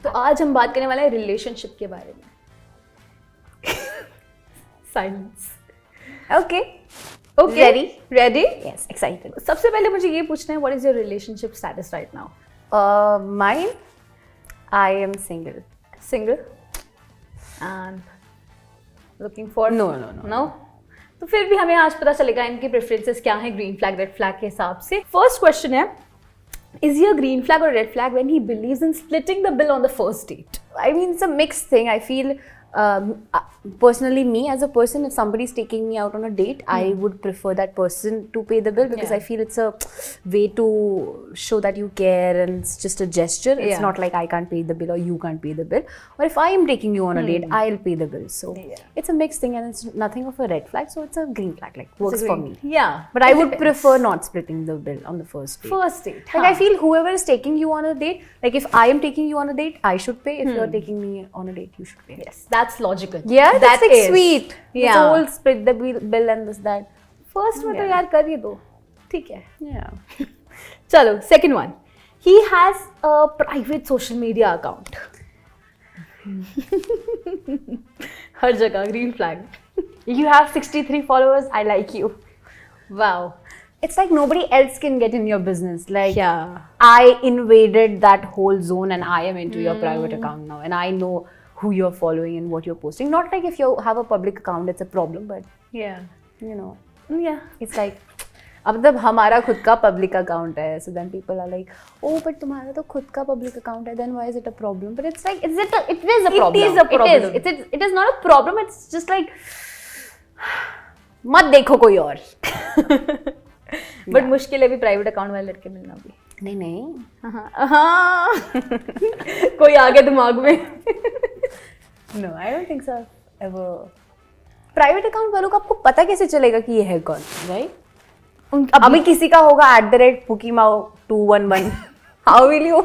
तो आज हम बात करने वाले हैं रिलेशनशिप के बारे में. Silence. Okay. Okay, ready? Yes, excited. सबसे पहले मुझे ये पूछना है, what is your relationship status right now? Mine, I am single. Single and looking for No. No. तो फिर भी हमें आज पता चलेगा इनकी प्रेफरेंसेस क्या है ग्रीन फ्लैग रेड फ्लैग के हिसाब से. फर्स्ट क्वेश्चन है, is he a green flag और red flag when he believes in splitting the bill on the first date? I mean, it's a mixed thing. I feel, personally, me as a person, if somebody is taking me out on a date, I would prefer that person to pay the bill because Yeah. I feel it's a way to show that you care and it's just a gesture. It's Yeah. not like I can't pay the bill or you can't pay the bill. Or if I am taking you on a date, I'll pay the bill. So Yeah. it's a mixed thing and it's nothing of a red flag. So it's a green flag, like works for me. Yeah. But I It would depends. prefer not splitting the bill on the first date. First date. Like I feel whoever is taking you on a date, like if I am taking you on a date, I should pay. If you're taking me on a date, you should pay. Yes, that's logical. Yeah, that's like is. sweet. Yeah. It's all split the bill and this that. First में तो Yeah. यार कर ही दो, ठीक है. Yeah. चलो second one, he has a private social media account. हर जगह green flag. You have 63 followers. I like you. Wow. It's like nobody else can get in your business. Like Yeah. I invaded that whole zone and I am into your private account now, and I know who you're following and what you're posting. Not like if you have a public account, it's a problem, but Yeah. you know, Yeah. it's like. अब तब हमारा खुद का public account है, so then people are like, oh, but तुम्हारा तो खुद का पब्लिक अकाउंट है, then why is it a problem? But it's like, it is a problem. is a problem. It is not a problem. It's just like, मत देखो कोई और. But मुश्किल है भी प्राइवेट अकाउंट वाले लड़के मिलना भी. नहीं. हाँ. कोई आ गया दिमाग में. No, I don't think so. Ever. Private account वालों को आपको पता कैसे चलेगा कि ये है कौन, right? अभी किसी का होगा @pukimao211. How will you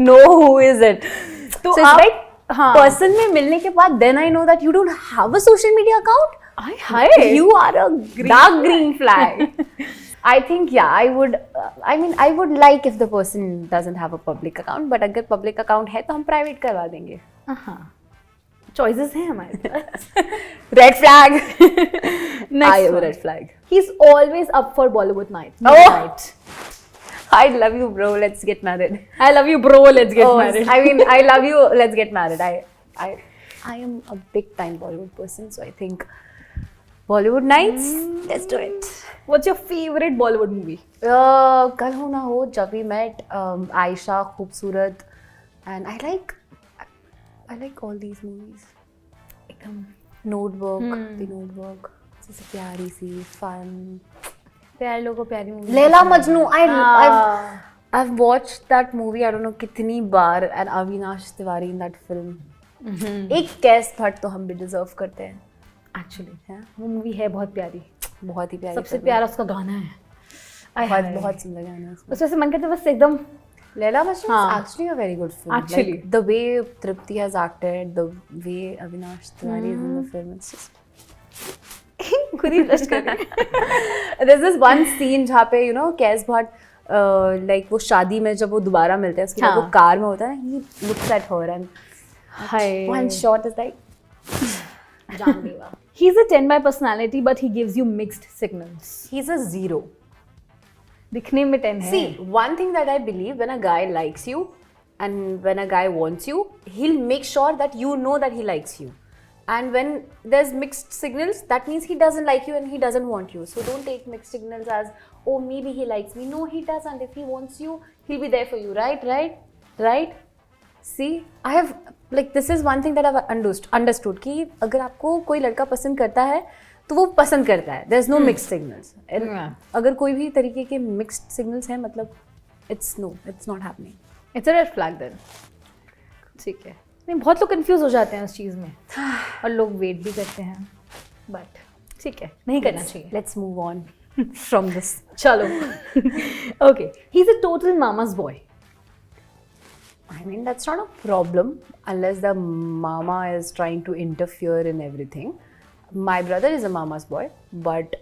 know who is it? तो So it's आप- like person में मिलने के बाद then I know that you don't have a social media account. Hi. You are a dark green flag. I think I would. I would like if the person doesn't have a public account, but अगर public account है तो हम private करवा देंगे. हाँ. Choices हैं हमारे पास. Red flag. Next I am a one. red flag. He's always up for Bollywood night. Oh. Night. I love you, bro. Let's get married. I love you, bro. Let's get married. I mean, I love you. Let's get married. I am a big time Bollywood person, so I think Bollywood nights. Let's do it. What's your favorite Bollywood movie? कल हो ना हो, जब we met, Ayesha, खूबसूरत, and I like all these movies. एकदम Notebook, The Notebook, जैसे प्यारी सी, fun. प्यारे लोगों को प्यारी मूवी. Leila Majnu. हाँ. I've watched that movie I don't know कितनी बार, and Avinash Tiwari in that film. एक कैस भट्ट तो हम भी डिजर्व करते हैं. Actually, वो मूवी है बहुत प्यारी. बहुत ही प्यारी. सबसे प्यारा उसका गाना है. बहुत सुंदर गाना है उसमें. उसमें से मन करता है बस एकदम. Leila Majnu हाँ. is actually a very good film. Actually. Like, the way Tripti has acted, the way Avinash Tiwari is in the film, it's just खुद ही ब्लश कर रही है. there's this one scene जहाँ पे कैस भट्ट like वो शादी में जब वो दोबारा मिलते हैं उसके बाद हाँ. वो कार में होता है ना, he looks at her and hi. one shot is like जानलेवा. He's a 10 by personality, but he gives you mixed signals. he's a 0. दिखने में 10 है. See, one thing that I believe, when a guy likes you and when a guy wants you, he'll make sure that you know that he likes you. And when there's mixed signals, that means he doesn't like you and he doesn't want you. So don't take mixed signals as, oh, maybe he likes me. No, he doesn't. If he wants you, he'll be there for you, right? See, I have, like, this is one thing that I've understood कि अगर आपको कोई लड़का पसंद करता है तो वो पसंद करता है. There's no mixed signals. Yeah. अगर कोई भी तरीके के mixed signals हैं, मतलब it's not happening. It's a red flag then. ठीक है. नहीं, बहुत लोग कंफ्यूज हो जाते हैं उस चीज़ में और लोग वेट भी करते हैं, बट ठीक है, नहीं करना चाहिए. Let's move on from this. चलो. Okay. He's a total mama's boy. I mean, that's not a problem unless the mama is trying to interfere in everything. My brother is a mama's boy, but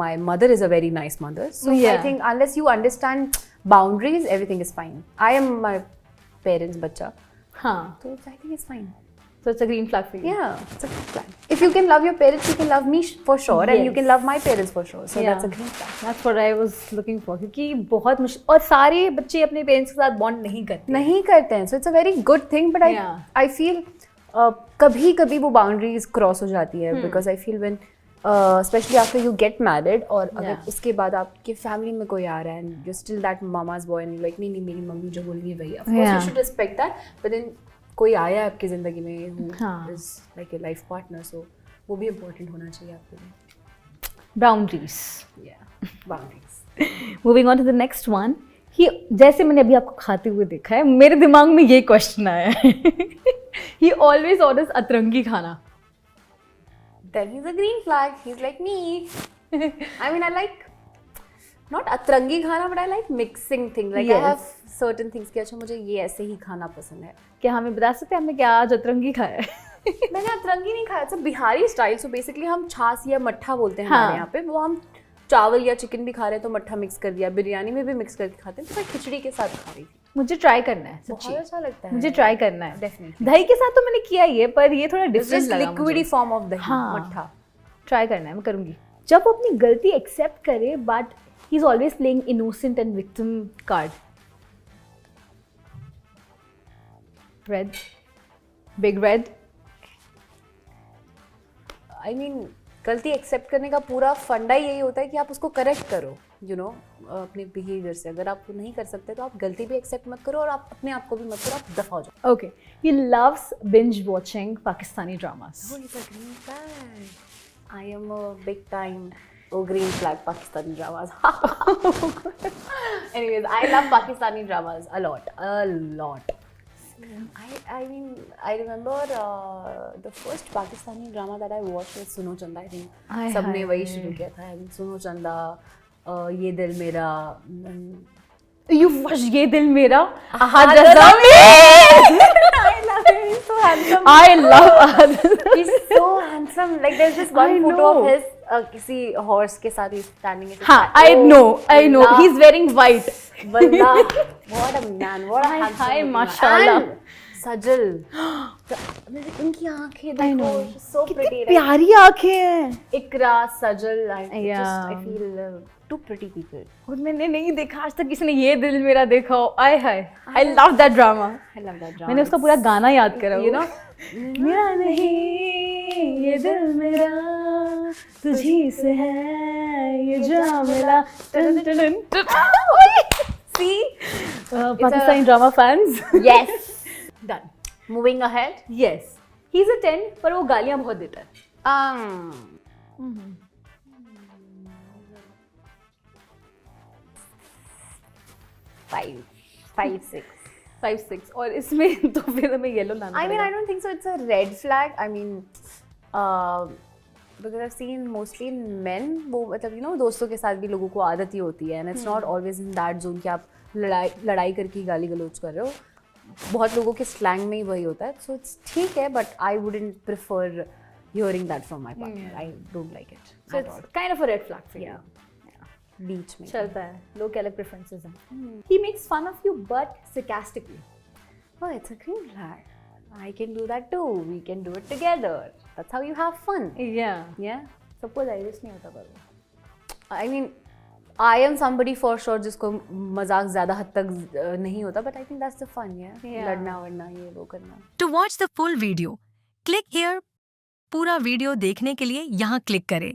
my mother is a very nice mother. So Yeah. I think unless you understand boundaries, everything is fine. I am my parents' bacha. हाँ, So I think it's fine. so it's a green flag for you. Yeah, it's a good plan. If you can love your parents, you can love me for sure, and you Yes. can love my parents for sure. So Yeah. that's a green flag. That's what I was looking for. क्योंकि बहुत मुश्किल, और सारे बच्चे अपने parents के साथ bond नहीं करते. नहीं करते हैं. So it's a very good thing, but Yeah. I feel कभी कभी वो boundaries cross हो जाती है, because I feel when especially after you get married, और अगर Yeah. उसके बाद आपके फैमिली में कोई आ रहा है and you're still that mama's boy and you're like नहीं मेरी मम्मी जो बोल रही है वही. Of course Yeah. you should respect that, but then कोई आया आपकी जिंदगी में who हाँ. is like your life partner, so वो भी important होना चाहिए आपके लिए. Boundaries. Yeah, boundaries. Moving on to the next one. He, जैसे मैंने अभी आपको खाते हुए देखा है, मेरे दिमाग में ये क्वेश्चन आया है. He always orders अतरंगी खाना. Then he's a green flag. He's like me. I mean, I like not atrangi khana, but I like mixing things. Like I Yes. have certain things कि अच्छा मुझे ये ऐसे ही खाना पसंद है. क्या हमें बता सकते हैं हमने क्या आज अतरंगी खाया है? मैंने अतरंगी नहीं खाया. It's a Bihari style. So basically हम छाछ या मट्ठा बोलते हैं हाँ. हमारे यहाँ पे. वो हम चावल या चिकन भी खा रहे हैं तो मट्ठा मिक्स कर दिया. बिरयानी में भी मिक्स करके खाते हैं. तो मैं खिचड़ी के साथ खा रही थी. मुझे ट्राई करना है बहुत सच्ची. अच्छा लगता है. मुझे ट्राई करना है. Definitely. दही के साथ तो मैंने किया ही है, पर ये थोड़ा It's डिफरेंट just लगा liquidy मुझे. form of दही. हाँ. मट्ठा. ट्राई करना है, मैं करूंगी. जब वो अपनी गलती एक्सेप्ट करे, but he is always playing innocent and victim card. Red, big red. I mean गलती एक्सेप्ट करने का पूरा फंडा यही होता है कि आप उसको करेक्ट करो, यू नो, अपने बिहेवियर से. अगर आप नहीं कर सकते तो आप गलती भी एक्सेप्ट मत करो और आप अपने आप को भी मत करो, आप दफा हो जाओ. Okay, he loves binge watching Pakistani dramas. Oh, it's a green flag. I am a big time green flag Pakistani dramas. Anyways, I love Pakistani dramas a lot. I mean, I remember the first Pakistani drama that I watched was Suno Chanda. I think हाय सबने हाय. वही शुरू किया था. I mean, Suno Chanda, ये दिल मेरा. You watched ये दिल मेरा? Ahad Ahad Razami. I love him. He's so handsome. I love Ahad. He's so handsome. Like there's this one I photo of know. his किसी horse के साथ he's standing. at his हाँ, side. I know. Allah. He's wearing white. Wallah. What a man. What a Hi, handsome hi, looking man. mashallah. And Sajal. इनकी आंखें I देखो. know. She's so pretty. Right? प्यारी आंखें हैं. Ikra, Sajal. I Yeah. feel two pretty people. और मैंने नहीं देखा आज तक किसी ने ये दिल मेरा देखा हो. आय हाय. I love that drama. I love that drama. मैंने उसका पूरा गाना याद करा. You know? मेरा नहीं ये दिल मेरा तुझी से है ये जाम मिला. टन टन टन. See? Pakistani drama fans. Yes. Done. Moving ahead. Yes. He's a 10 पर वो गालियाँ बहुत देता है. Five, six. 5-6 और इसमें तो फिर हमें येलो लाना I mean, पड़ेगा. I don't think so. It's a red flag. I mean, because I've seen mostly in men, वो मतलब you know दोस्तों के साथ भी लोगों को आदत ही होती है, and it's not always in that zone कि आप लड़ाई करके ही गाली गलौज कर रहे हो. बहुत लोगों के स्लैंग में ही वही होता है. So it's ठीक है, but I wouldn't prefer hearing that from my partner. I don't like it. So at all. it's kind of a red flag for you. बीच में. चलता है. लोग क्या अलग preferences हैं. He makes fun of you but sarcastically. Oh, it's a green flag. I can do that too. We can do it together. That's how you have fun. Yeah. Yeah. सबको digest नहीं होता पर वो. I mean, I am somebody for sure जिसको मजाक ज़्यादा हद तक नहीं होता, but I think that's the fun, yeah. लड़ना वड़ना ये वो करना. To watch the full video, click here. पूरा वीडियो देखने के लिए यहाँ क्लिक करें.